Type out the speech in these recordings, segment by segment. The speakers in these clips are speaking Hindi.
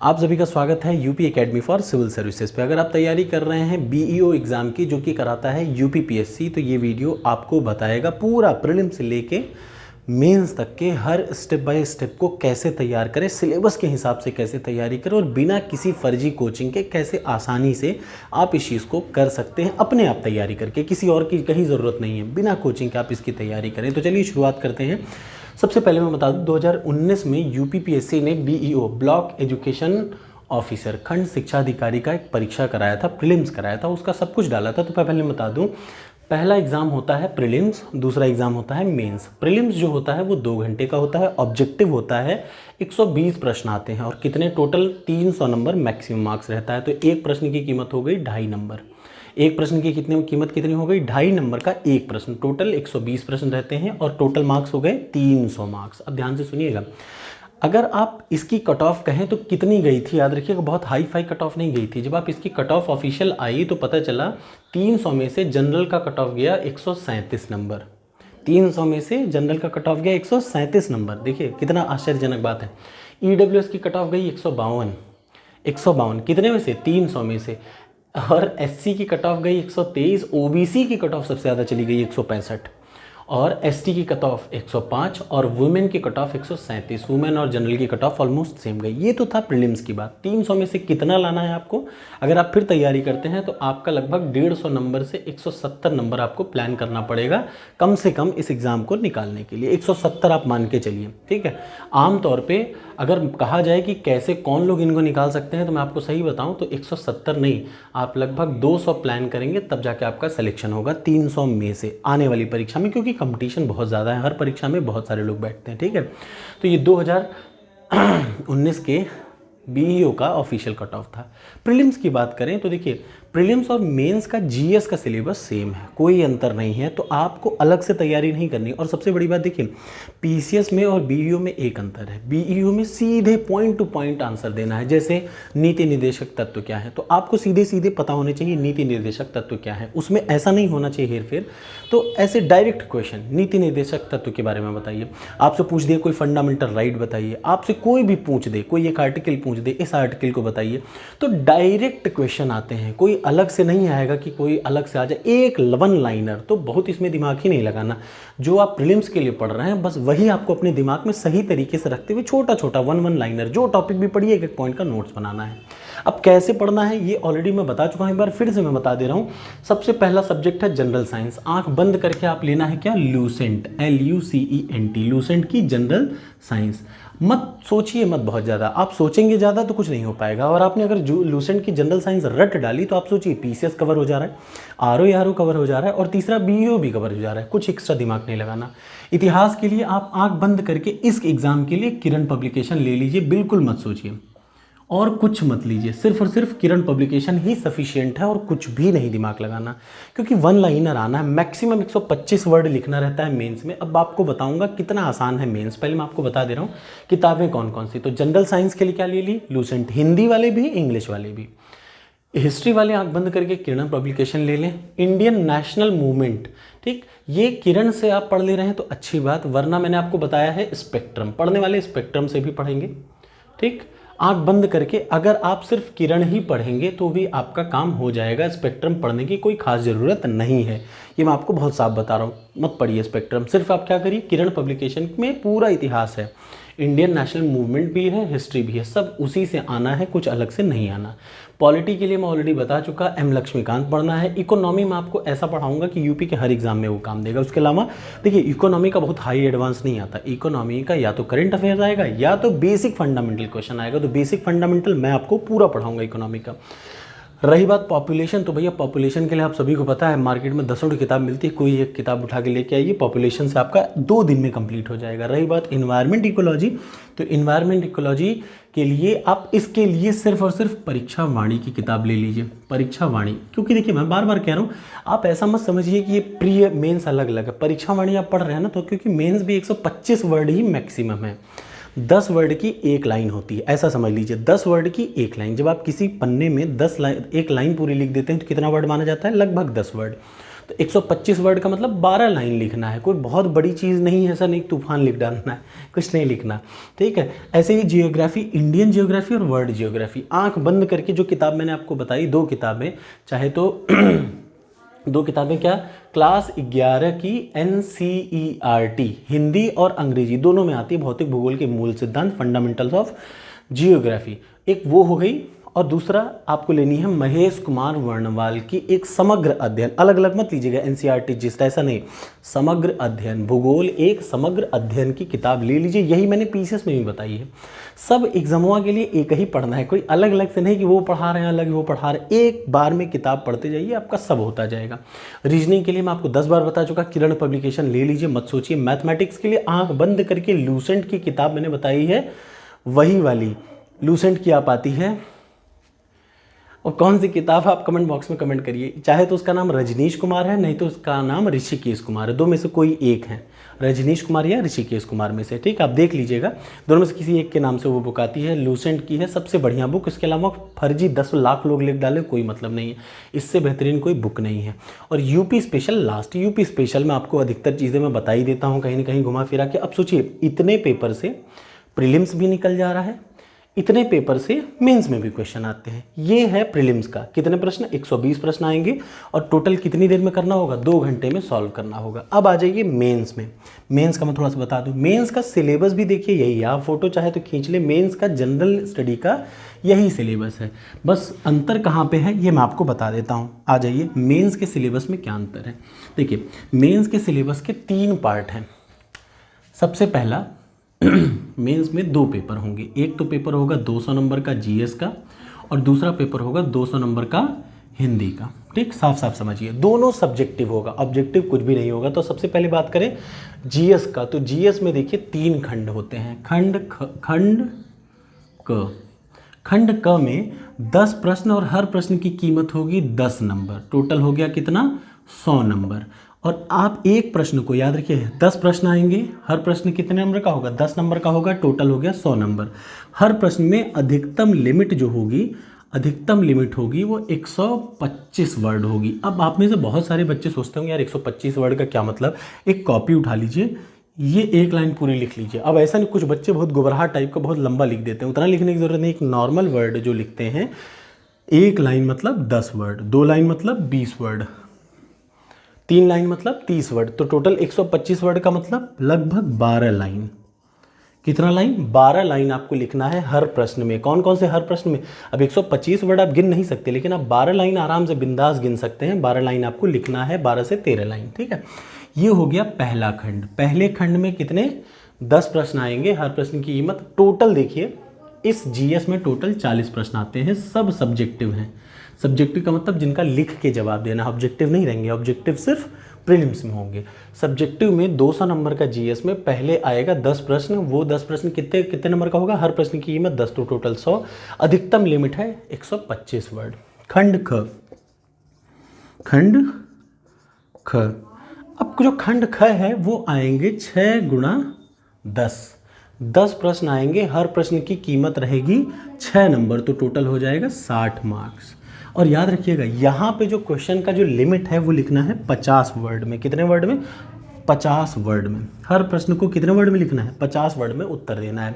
आप सभी का स्वागत है UP academy for civil services पे। अगर आप तैयारी कर रहे हैं बीईओ एग्ज़ाम की जो कि कराता है यूपीपीएससी, तो ये वीडियो आपको बताएगा पूरा प्रीलिम से लेके मेंस तक के हर स्टेप बाय स्टेप को कैसे तैयार करें, सिलेबस के हिसाब से कैसे तैयारी करें और बिना किसी फर्जी कोचिंग के कैसे आसानी से आप इस चीज़ को कर सकते हैं अपने आप तैयारी करके। किसी और की कहीं ज़रूरत नहीं है, बिना कोचिंग के आप इसकी तैयारी करें। तो चलिए शुरुआत करते हैं। सबसे पहले मैं बता दूं 2019 में यूपीपीएससी ने बीईओ ब्लॉक एजुकेशन ऑफिसर खंड शिक्षा अधिकारी का एक परीक्षा कराया था, प्रीलिम्स कराया था, उसका सब कुछ डाला था। तो पहले बता दूं, पहला एग्ज़ाम होता है प्रीलिम्स, दूसरा एग्ज़ाम होता है मेंस। प्रीलिम्स जो होता है वो 2 घंटे का होता है, ऑब्जेक्टिव होता है, 120 प्रश्न आते हैं और कितने टोटल 300 नंबर मैक्सिमम मार्क्स रहता है। तो एक प्रश्न की कीमत हो गई 2.5 नंबर। एक प्रश्न की कीमत कितनी हो गई? 2.5 नंबर का एक प्रश्न। टोटल 120 प्रश्न रहते हैं और टोटल मार्क्स हो गए 300 मार्क्स। अब ध्यान से सुनिएगा, अगर आप इसकी कट ऑफ कहें तो कितनी गई थी, याद रखिएगा, बहुत हाई फाई कट ऑफ नहीं गई थी। जब आप इसकी कट ऑफ ऑफिशियल आई तो पता चला 300 में से जनरल का कट ऑफ गया 137 नंबर। 300 में से जनरल का कट ऑफ गया 137 नंबर। देखिए कितना आश्चर्यजनक बात है। ईडब्ल्यूएस की कट ऑफ गई 152 कितने में से? 300 में से। और एससी की कट ऑफ गई 123, ओबीसी की कट ऑफ सबसे ज़्यादा चली गई 165 और एसटी की कट ऑफ 105 और वुमेन की कट ऑफ 137। वुमेन और जनरल की कट ऑफ ऑलमोस्ट सेम गई। ये तो था प्रीलिम्स की बात। 300 में से कितना लाना है आपको? अगर आप फिर तैयारी करते हैं तो आपका लगभग 150 नंबर से 170 नंबर आपको प्लान करना पड़ेगा कम से कम इस एग्ज़ाम को निकालने के लिए। 170 आप मान के चलिए, ठीक है। आमतौर पर अगर कहा जाए कि कैसे कौन लोग इनको निकाल सकते हैं तो मैं आपको सही बताऊं तो 170 नहीं, आप लगभग 200 प्लान करेंगे तब जाके आपका सिलेक्शन होगा 300 में से आने वाली परीक्षा में, क्योंकि कंपटीशन बहुत ज़्यादा है। हर परीक्षा में बहुत सारे लोग बैठते हैं, ठीक है। तो ये 2019 के बीईओ का ऑफिशियल कट ऑफ था। प्रीलिम्स की बात करें तो देखिए, प्रीलिम्स और मेंस का जीएस का सिलेबस सेम है, कोई अंतर नहीं है, तो आपको अलग से तैयारी नहीं करनी। और सबसे बड़ी बात देखिए, पीसीएस में और बीईओ में एक अंतर है। बीईओ में सीधे पॉइंट टू पॉइंट आंसर देना है, जैसे नीति निर्देशक तत्व क्या है, तो आपको सीधे सीधे पता होने चाहिए नीति निर्देशक तत्व क्या है। उसमें ऐसा नहीं होना चाहिए हेर फेर। तो ऐसे डायरेक्ट क्वेश्चन, नीति निर्देशक तत्व के बारे में बताइए, आपसे पूछ दे कोई फंडामेंटल राइट बताइए, आपसे कोई भी पूछ दे, कोई एक आर्टिकल पूछ दे, इस आर्टिकल को बताइए, तो डायरेक्ट क्वेश्चन आते हैं। कोई अलग से नहीं आएगा कि कोई अलग से आ जाए। एक 1 लाइनर तो बहुत, इसमें दिमाग ही नहीं लगाना। जो आप प्रीलिम्स के लिए पढ़ रहे हैं बस वही आपको अपने दिमाग में सही तरीके से रखते हुए छोटा छोटा 1 लाइनर जो टॉपिक भी पढ़िए, एक पॉइंट का नोट्स बनाना है। अब कैसे पढ़ना है ये ऑलरेडी मैं बता चुका हूं, एक बार फिर से मैं बता दे रहा हूं। सबसे पहला सब्जेक्ट है जनरल साइंस। आंख बंद करके आप लेना है क्या? लूसेंट, LUCENT, लूसेंट की जनरल साइंस। मत सोचिए मत बहुत ज़्यादा, आप सोचेंगे ज़्यादा तो कुछ नहीं हो पाएगा। और आपने अगर जो लूसेंट की जनरल साइंस रट डाली तो आप सोचिए पीसीएस कवर हो जा रहा है, आरओ कवर हो जा रहा है और तीसरा बीईओ भी कवर हो जा रहा है। कुछ एक्स्ट्रा दिमाग नहीं लगाना। इतिहास के लिए आप आंख बंद करके इस एग्जाम के लिए किरण पब्लिकेशन ले लीजिए, बिल्कुल मत सोचिए और कुछ मत लीजिए, सिर्फ और सिर्फ किरण पब्लिकेशन ही सफिशिएंट है और कुछ भी नहीं दिमाग लगाना, क्योंकि 1 लाइनर आना है। मैक्सिमम 125 वर्ड लिखना रहता है मेंस में। अब आपको बताऊंगा कितना आसान है मेंस। पहले मैं आपको बता दे रहा हूँ किताबें कौन कौन सी। तो जनरल साइंस के लिए क्या ले ली? लूसेंट, हिंदी वाले भी इंग्लिश वाले भी। हिस्ट्री वाले आंख बंद करके किरण पब्लिकेशन ले लें। इंडियन नेशनल मूवमेंट, ठीक, ये किरण से आप पढ़ ले रहे हैं तो अच्छी बात, वरना मैंने आपको बताया है स्पेक्ट्रम, पढ़ने वाले स्पेक्ट्रम से भी पढ़ेंगे, ठीक। आंख बंद करके अगर आप सिर्फ किरण ही पढ़ेंगे तो भी आपका काम हो जाएगा। स्पेक्ट्रम पढ़ने की कोई खास ज़रूरत नहीं है, ये मैं आपको बहुत साफ बता रहा हूँ। मत पढ़िए स्पेक्ट्रम, सिर्फ आप क्या करिए, किरण पब्लिकेशन में पूरा इतिहास है, इंडियन नेशनल मूवमेंट भी है, हिस्ट्री भी है, सब उसी से आना है, कुछ अलग से नहीं आना। पॉलिटी के लिए मैं ऑलरेडी बता चुका, एम लक्ष्मीकांत पढ़ना है। इकोनॉमी में आपको ऐसा पढ़ाऊंगा कि यूपी के हर एग्जाम में वो काम देगा। उसके अलावा देखिए, इकोनॉमी का बहुत हाई एडवांस नहीं आता। इकोनॉमी का या तो करंट अफेयर्स आएगा या तो बेसिक फंडामेंटल क्वेश्चन आएगा। तो बेसिक फंडामेंटल मैं आपको पूरा पढ़ाऊंगा इकोनॉमी का। रही बात पॉपुलेशन, तो भैया पॉपुलेशन के लिए आप सभी को पता है मार्केट में दसों किताब मिलती है, कोई एक किताब उठा के लेके आइए, पॉपुलेशन से आपका 2 दिन में कंप्लीट हो जाएगा। रही बात इन्वायरमेंट इकोलॉजी, तो इन्वायरमेंट इकोलॉजी के लिए आप इसके लिए सिर्फ और सिर्फ परीक्षा वाणी की किताब ले लीजिए, परीक्षा वाणी। क्योंकि देखिए मैं बार बार कह रहा हूँ, आप ऐसा मत समझिए कि ये प्री मेंस अलग अलग है। परीक्षा वाणी आप पढ़ रहे हैं ना, तो क्योंकि मेंस भी 125 वर्ड ही मैक्सिमम है, 10 वर्ड की एक लाइन होती है, ऐसा समझ लीजिए, 10 वर्ड की एक लाइन। जब आप किसी पन्ने में 10 लाइन, एक लाइन पूरी लिख देते हैं तो कितना वर्ड माना जाता है? लगभग 10 वर्ड। तो 125 वर्ड का मतलब 12 लाइन लिखना है, कोई बहुत बड़ी चीज़ नहीं है, ऐसा नहीं तूफान लिख डालना है, कुछ नहीं लिखना, ठीक है। ऐसे ही जियोग्राफी, इंडियन जियोग्राफी और वर्ल्ड जियोग्राफी, आंख बंद करके जो किताब मैंने आपको बताई, 2 किताबें, चाहे तो 2 किताबें क्या, क्लास 11 की NCERT हिंदी और अंग्रेजी दोनों में आती है, भौतिक भूगोल के मूल सिद्धांत, फंडामेंटल्स ऑफ जियोग्राफी, एक वो हो गई। और दूसरा आपको लेनी है महेश कुमार वर्णवाल की एक समग्र अध्ययन, अलग अलग मत लीजिएगा NCERT जिस ऐसा नहीं, समग्र अध्ययन, भूगोल एक समग्र अध्ययन की किताब ले लीजिए। यही मैंने पीसीएस में भी बताई है, सब एग्जामों के लिए एक ही पढ़ना है, कोई अलग अलग से नहीं कि वो पढ़ा रहे हैं अलग वो पढ़ा रहे हैं, एक बार में किताब पढ़ते जाइए, आपका सब होता जाएगा। रीजनिंग के लिए मैं आपको 10 बार बता चुका, किरण पब्लिकेशन ले लीजिए, मत सोचिए। मैथमेटिक्स के लिए आंख बंद करके लूसेंट की किताब मैंने बताई है, वही वाली लूसेंट की आप आती है, और कौन सी किताब आप कमेंट बॉक्स में कमेंट करिए, चाहे तो उसका नाम रजनीश कुमार है, नहीं तो उसका नाम ऋषिकेश कुमार है, 2 में से कोई एक है, रजनीश कुमार या ऋषिकेश कुमार में से, ठीक, आप देख लीजिएगा, दोनों में से किसी एक के नाम से वो बुक आती है, लूसेंट की है सबसे बढ़िया बुक। इसके अलावा फर्जी 10 लाख लोग लिख डाले, कोई मतलब नहीं है, इससे बेहतरीन कोई बुक नहीं है। और UP special last, UP special में आपको अधिकतर चीज़ें मैं बता ही देता हूँ कहीं ना कहीं घुमा फिरा के। अब सोचिए, इतने पेपर से प्रीलिम्स भी निकल जा रहा है, इतने पेपर से मेंस में भी क्वेश्चन आते हैं। ये है प्रीलिम्स का, कितने प्रश्न, 120 प्रश्न आएंगे, और टोटल कितनी देर में करना होगा, 2 घंटे में सॉल्व करना होगा। अब आ जाइए मेंस में, मेंस का मैं थोड़ा सा बता दूं, मेंस का सिलेबस भी देखिए यही है, आप फोटो चाहे तो खींच ले, मेंस का जनरल स्टडी का यही सिलेबस है, बस अंतर कहाँ पे है ये मैं आपको बता देता हूँ। आ जाइए मेंस के सिलेबस में क्या अंतर है। देखिए मेंस के सिलेबस के 3 पार्ट हैं। सबसे पहला, मेंस में 2 पेपर होंगे, एक तो पेपर होगा 200 नंबर का जीएस का, और दूसरा पेपर होगा 200 नंबर का हिंदी का, ठीक, साफ साफ समझिए, दोनों सब्जेक्टिव होगा, ऑब्जेक्टिव कुछ भी नहीं होगा। तो सबसे पहले बात करें जीएस का, तो जीएस में देखिए 3 खंड होते हैं, खंड क में 10 प्रश्न, और हर प्रश्न की कीमत होगी 10 नंबर, टोटल हो गया कितना, 100 नंबर। और आप एक प्रश्न को याद रखिए, 10 प्रश्न आएंगे, हर प्रश्न कितने नंबर का होगा, 10 नंबर का होगा, टोटल हो गया 100 नंबर। हर प्रश्न में अधिकतम लिमिट जो होगी, अधिकतम लिमिट होगी वो 125 वर्ड होगी। अब आप में से बहुत सारे बच्चे सोचते होंगे यार 125 वर्ड का क्या मतलब, एक कॉपी उठा लीजिए, ये 1 लाइन पूरी लिख लीजिए। अब ऐसा नहीं, कुछ बच्चे बहुत गुबराह टाइप का बहुत लंबा लिख देते हैं, उतना लिखने की जरूरत नहीं, एक नॉर्मल वर्ड जो लिखते हैं, 1 लाइन मतलब 10 वर्ड, 2 लाइन मतलब 20 वर्ड, 3 लाइन मतलब 30 वर्ड, तो टोटल 125 वर्ड का मतलब लगभग 12 लाइन। कितना लाइन, 12 लाइन आपको लिखना है हर प्रश्न में। कौन कौन से हर प्रश्न में, अब 125 वर्ड आप गिन नहीं सकते, लेकिन आप 12 लाइन आराम से बिंदास गिन सकते हैं, 12 लाइन आपको लिखना है, 12 से 13 लाइन, ठीक है। ये हो गया पहला खंड। पहले खंड में कितने, 10 प्रश्न आएंगे, हर प्रश्न की कीमत, टोटल देखिए इस जीएस में टोटल 40 प्रश्न आते हैं, सब सब्जेक्टिव हैं। सब्जेक्टिव का मतलब जिनका लिख के जवाब देना, ऑब्जेक्टिव नहीं रहेंगे, ऑब्जेक्टिव सिर्फ प्रीलिम्स में होंगे। सब्जेक्टिव में 200 नंबर का जीएस में पहले आएगा 10 प्रश्न, वो 10 प्रश्न कितने कितने नंबर का होगा, हर प्रश्न की कीमत 10, तो टोटल 100, अधिकतम लिमिट है 125 वर्ड। खंड ख, अब जो खंड ख है वो आएंगे 6 गुणा 10 प्रश्न आएंगे, हर प्रश्न की कीमत रहेगी 6 नंबर, तो टोटल हो जाएगा 60 मार्क्स। और याद रखिएगा यहाँ पे जो क्वेश्चन का जो लिमिट है वो लिखना है 50 वर्ड में। कितने वर्ड में, 50 वर्ड में। हर प्रश्न को कितने वर्ड में लिखना है, 50 वर्ड में उत्तर देना है।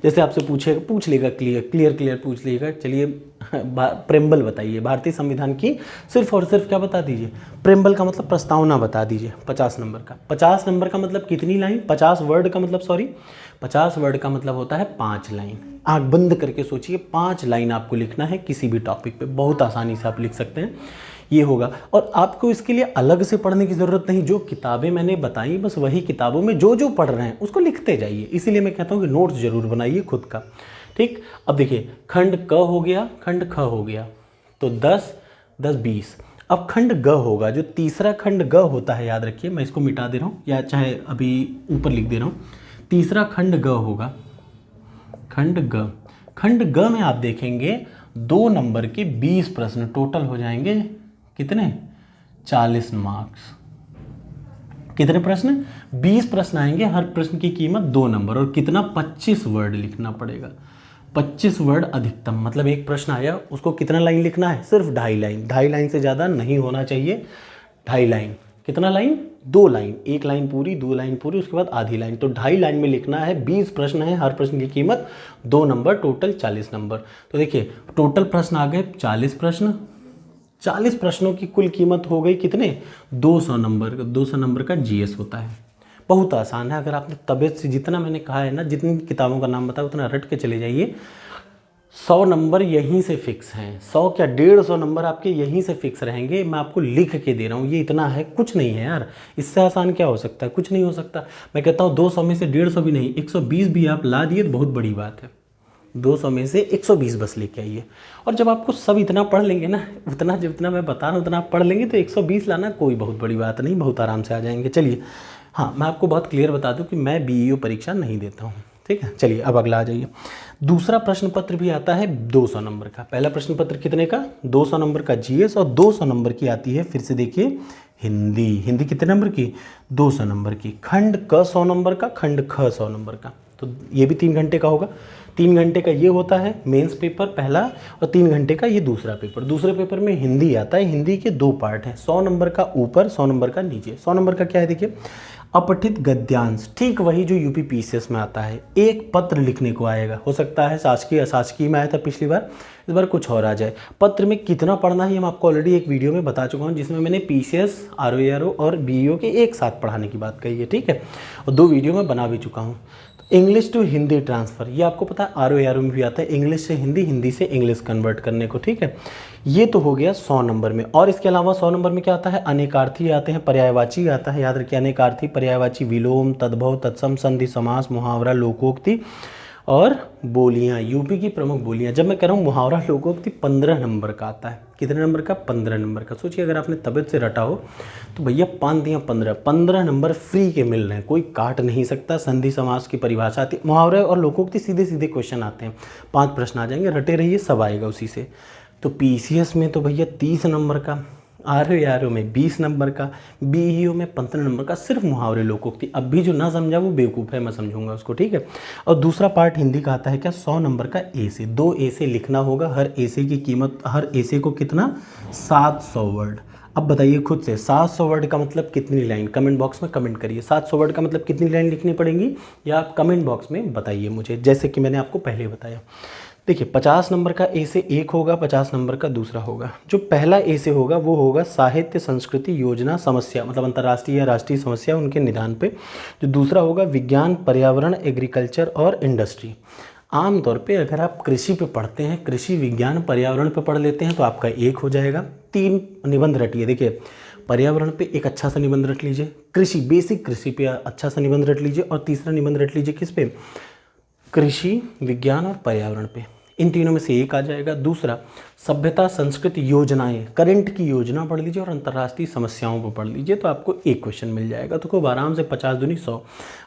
जैसे आपसे पूछ लेगा, क्लियर पूछ लेगा, चलिए प्रेम्बल बताइए, भारतीय संविधान की सिर्फ और सिर्फ क्या बता दीजिए, प्रेम्बल का मतलब प्रस्तावना बता दीजिए, 50 नंबर का। 50 नंबर का मतलब कितनी लाइन, 50 वर्ड का मतलब 50 वर्ड का मतलब होता है 5 लाइन। आंख बंद करके सोचिए, 5 लाइन आपको लिखना है किसी भी टॉपिक पे, बहुत आसानी से आप लिख सकते हैं, ये होगा। और आपको इसके लिए अलग से पढ़ने की ज़रूरत नहीं, जो किताबें मैंने बताई बस वही किताबों में जो जो पढ़ रहे हैं उसको लिखते जाइए। इसीलिए मैं कहता हूँ कि नोट्स जरूर बनाइए खुद का, ठीक। अब देखिए खंड क हो गया, खंड ख हो गया, तो 10, 20। अब खंड ग होगा, जो तीसरा खंड ग होता है, याद रखिए, मैं इसको मिटा दे रहा हूँ या चाहे अभी ऊपर लिख दे रहा हूँ। तीसरा खंड ग होगा, खंड ग में आप देखेंगे 2 नंबर के 20 प्रश्न, टोटल हो जाएंगे कितने, 40 मार्क्स। कितने प्रश्न, 20 प्रश्न आएंगे, हर प्रश्न की कीमत 2 नंबर, और कितना, 25 वर्ड लिखना पड़ेगा। 25 वर्ड अधिकतम, मतलब एक प्रश्न आया उसको कितना लाइन लिखना है, सिर्फ 2.5 लाइन, 2.5 लाइन से ज़्यादा नहीं होना चाहिए। 2.5 लाइन। कितना लाइन? 2 लाइन। 1 लाइन पूरी, 2 लाइन पूरी, उसके बाद आधी लाइन। तो 2.5 लाइन में लिखना है। 20 प्रश्न है, हर प्रश्न की कीमत 2 नंबर, टोटल 40 नंबर। तो देखिए टोटल प्रश्न आ गए 40 प्रश्न। 40 प्रश्नों की कुल कीमत हो गई कितने? 200 नंबर। 200 नंबर का जीएस होता है। बहुत आसान है। अगर आपने तबीयत से, जितना मैंने कहा है ना, जितनी किताबों का नाम बताया उतना रट के चले जाइए। 100 नंबर यहीं से फिक्स हैं। 100 क्या 150 नंबर आपके यहीं से फिक्स रहेंगे। मैं आपको लिख के दे रहा हूँ, ये इतना है, कुछ नहीं है यार। इससे आसान क्या हो सकता है? कुछ नहीं हो सकता। मैं कहता हूँ 200 में से 150 भी नहीं, 120 भी आप ला दिए तो बहुत बड़ी बात है। 200 में से 120 बस लेके आइए। और जब आपको सब इतना पढ़ लेंगे ना, उतना जितना मैं बता रहा हूँ उतना आप पढ़ लेंगे, तो 120 लाना कोई बहुत बड़ी बात नहीं, बहुत आराम से आ जाएंगे। चलिए, हाँ, मैं आपको बहुत क्लियर बता दूं कि मैं बीईओ परीक्षा नहीं देता हूँ, ठीक है। चलिए अब अगला आ जाइए। दूसरा प्रश्न पत्र भी आता है 200 नंबर का। पहला प्रश्न पत्र कितने का? 200 नंबर का जीएस, और 200 नंबर की आती है, फिर से देखिए, हिंदी। हिंदी कितने नंबर की? 200 नंबर की। खंड क 100 नंबर का, खंड ख 100 नंबर का। तो ये भी 3 घंटे का होगा। 3 घंटे का ये होता है मेंस पेपर पहला, और 3 घंटे का ये दूसरा पेपर। दूसरे पेपर में हिंदी आता है। हिंदी के 2 पार्ट हैं, 100 नंबर का ऊपर, 100 नंबर का नीचे। 100 नंबर का क्या है? देखिए, अपठित गद्यांश, ठीक वही जो यूपी पीसीएस में आता है। एक पत्र लिखने को आएगा, हो सकता है शासकीय अशासकीय में आया था पिछली बार, इस बार कुछ और आ जाए। पत्र में कितना पढ़ना है हम आपको ऑलरेडी एक वीडियो में बता चुका हूँ, जिसमें मैंने पीसीएस, आरओ और बीईओ के एक साथ पढ़ाने की बात कही है, ठीक है। और 2 वीडियो में बना भी चुका हूँ। इंग्लिश टू हिंदी ट्रांसफ़र, ये आपको पता है आरओ में भी आता है, इंग्लिश से हिंदी, हिंदी से इंग्लिश कन्वर्ट करने को, ठीक है। ये तो हो गया 100 नंबर में। और इसके अलावा 100 नंबर में क्या आता है? अनेकार्थी आते हैं, पर्यायवाची आता है। याद रखिए, अनेकार्थी, पर्यायवाची, विलोम, तद्भव, तत्सम, संधि, समास, मुहावरा, लोकोक्ति और बोलियाँ। यूपी की प्रमुख बोलियाँ। जब मैं कह रहा हूँ मुहावरा, लोकोक्ति 15 नंबर का आता है। कितने नंबर का? 15 नंबर का। सोचिए अगर आपने तबीयत से रटा हो तो भैया 5 दिया 15 नंबर फ्री के मिल रहे हैं, कोई काट नहीं सकता। संधि समास की परिभाषा आती है। मुहावरे और लोकोक्ति सीधे सीधे क्वेश्चन आते हैं, 5 प्रश्न आ जाएंगे, रटे रहिए, सब आएगा उसी से। तो पीसीएस में तो भैया 30 नंबर का, आरओ में 20 नंबर का, बीईओ में 15 नंबर का, सिर्फ मुहावरे लोकोक्ति। अब भी जो ना समझा वो बेवकूफ़ है, मैं समझूंगा उसको, ठीक है। और दूसरा पार्ट हिंदी का आता है क्या? 100 नंबर का एसे। 2 एसे लिखना होगा। हर एसे की कीमत, हर एसे को कितना? 700 वर्ड। अब बताइए खुद से, 700 वर्ड का मतलब कितनी लाइन? कमेंट बॉक्स में कमेंट करिए। 700 वर्ड का मतलब कितनी लाइन लिखनी पड़ेगी, या आप कमेंट बॉक्स में बताइए मुझे, जैसे कि मैंने आपको पहले बताया। देखिए 50 नंबर का ए से एक होगा, 50 नंबर का दूसरा होगा। जो पहला ए से होगा वो होगा साहित्य, संस्कृति, योजना, समस्या, मतलब अंतर्राष्ट्रीय या राष्ट्रीय समस्या, उनके निदान पे। जो दूसरा होगा विज्ञान, पर्यावरण, एग्रीकल्चर और इंडस्ट्री। आमतौर पे अगर आप कृषि पे पढ़ते हैं, कृषि, विज्ञान, पर्यावरण पे पढ़ लेते हैं तो आपका 1 हो जाएगा। 3 निबंध रटिए। देखिए पर्यावरण पे एक अच्छा सा निबंध रट लीजिए, कृषि, बेसिक कृषि पे अच्छा सा निबंध रट लीजिए, और तीसरा निबंध रट लीजिए किस पे? कृषि, विज्ञान और पर्यावरण पे। इन तीनों में से 1 आ जाएगा। दूसरा सभ्यता, संस्कृति, योजनाएं, करंट की योजना पढ़ लीजिए, और अंतर्राष्ट्रीय समस्याओं को पढ़ लीजिए, तो आपको 1 क्वेश्चन मिल जाएगा। तो खूब आराम से 50 दूनी 100।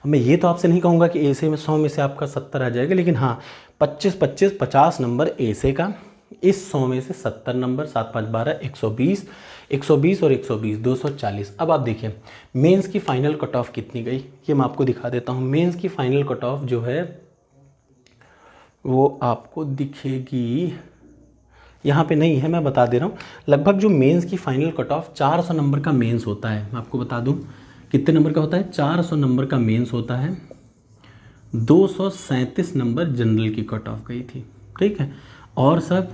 मैं ये तो आपसे नहीं कहूँगा कि ऐसे में 100 में से आपका 70 आ जाएगा, लेकिन हाँ 25-25 50 नंबर ऐसे का, इस 100 में से 70 नंबर, 7 5 12, 120, 120 और 120, 240। अब आप देखिए मेंस की फाइनल कट ऑफ कितनी गई, ये मैं आपको दिखा देता हूँ। मेंस की फाइनल कट ऑफ जो है वो आपको दिखेगी, यहाँ पे नहीं है, मैं बता दे रहा हूँ। लगभग जो मेंस की फाइनल कट ऑफ 400 नंबर का मेंस होता है। मैं आपको बता दूँ कितने नंबर का होता है? 400 नंबर का मेंस होता है। 237 नंबर जनरल की कट ऑफ गई थी, ठीक है। और सब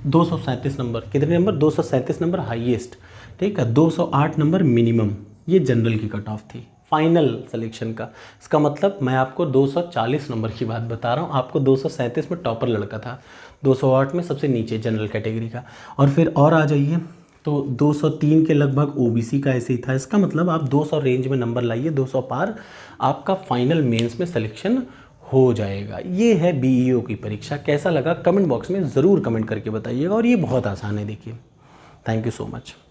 237 नंबर, कितने नंबर? 237 नंबर हाईएस्ट, ठीक है। 208 नंबर मिनिमम, ये जनरल की कट ऑफ थी फाइनल सिलेक्शन का। इसका मतलब मैं आपको 240 नंबर की बात बता रहा हूँ, आपको 237 में टॉपर लड़का था, 208 में सबसे नीचे जनरल कैटेगरी का। और फिर और आ जाइए तो 203 के लगभग ओबीसी का ऐसे ही था। इसका मतलब आप 200 रेंज में नंबर लाइए, 200 पार, आपका फाइनल मेंस में सिलेक्शन हो जाएगा। ये है बीईओ की परीक्षा। कैसा लगा कमेंट बॉक्स में ज़रूर कमेंट करके बताइएगा, और ये बहुत आसान है, देखिए। Thank you so much.